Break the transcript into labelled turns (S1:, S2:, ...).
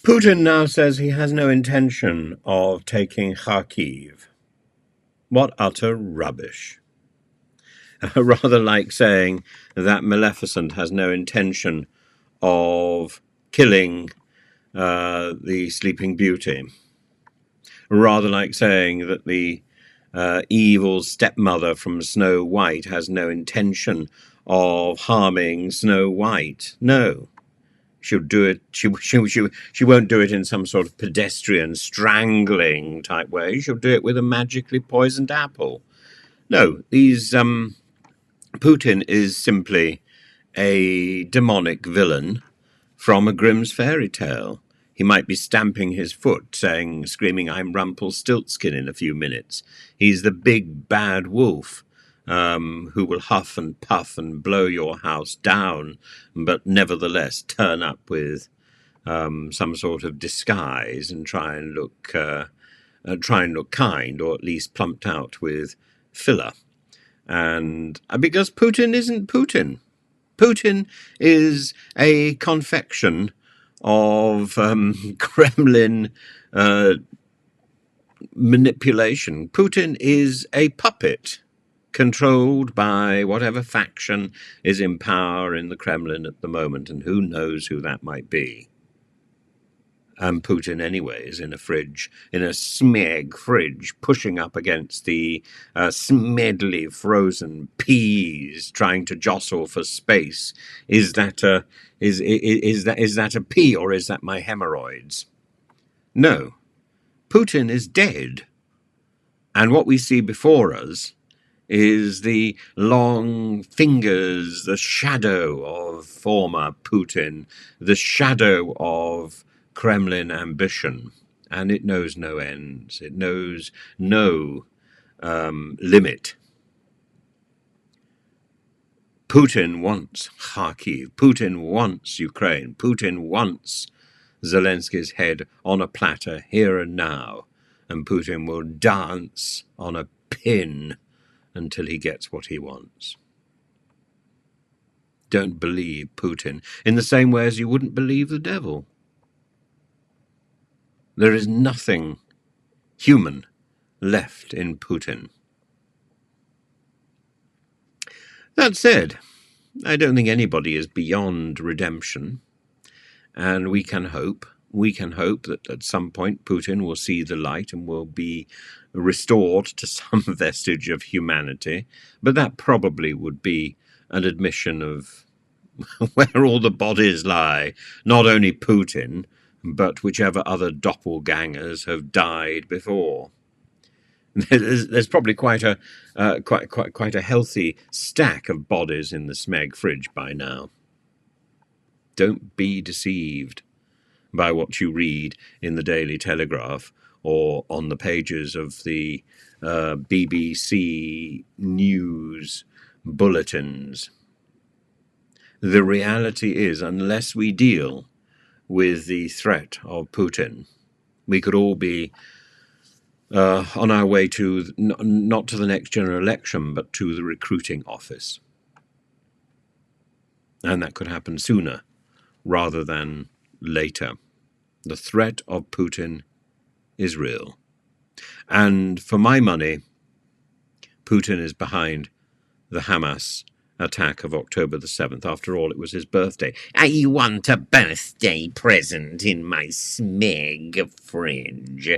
S1: Putin now says he has no intention of taking Kharkiv. What utter rubbish. Rather like saying that Maleficent has no intention of killing the Sleeping Beauty. Rather like saying that the evil stepmother from Snow White has no intention of harming Snow White. No. She'll do it. She won't do it in some sort of pedestrian strangling type way. She'll do it with a magically poisoned apple. No, Putin is simply a demonic villain from a Grimm's fairy tale. He might be stamping his foot, screaming, "I'm Rumpelstiltskin" in a few minutes. He's the big bad wolf. Who will huff and puff and blow your house down, but nevertheless turn up with some sort of disguise and try and look kind, or at least plumped out with filler. And because Putin isn't Putin. Putin is a confection of Kremlin manipulation. Putin is a puppet controlled by whatever faction is in power in the Kremlin at the moment, and who knows who that might be. And Putin, anyway, is in a smeg fridge, pushing up against the smedley frozen peas, trying to jostle for space. Is that a pea, or is that my hemorrhoids? No, Putin is dead, and what we see before us is the long fingers, the shadow of former Putin, the shadow of Kremlin ambition, and it knows no ends. It knows no limit. Putin wants Kharkiv. Putin wants Ukraine. Putin wants Zelensky's head on a platter here and now, and Putin will dance on a pin until he gets what he wants. Don't believe Putin in the same way as you wouldn't believe the devil. There is nothing human left in Putin. That said, I don't think anybody is beyond redemption, and we can hope that at some point Putin will see the light and will be restored to some vestige of humanity, but that probably would be an admission of where all the bodies lie, not only Putin, but whichever other doppelgangers have died before. There's probably quite a healthy stack of bodies in the smeg fridge by now. Don't be deceived by what you read in the Daily Telegraph or on the pages of the BBC News bulletins. The reality is, unless we deal with the threat of Putin, we could all be on our way to, not to the next general election, but to the recruiting office. And that could happen sooner rather than later. The threat of Putin is real. And for my money, Putin is behind the Hamas attack of October the 7th. After all, it was his birthday. I want a birthday present in my smeg fridge.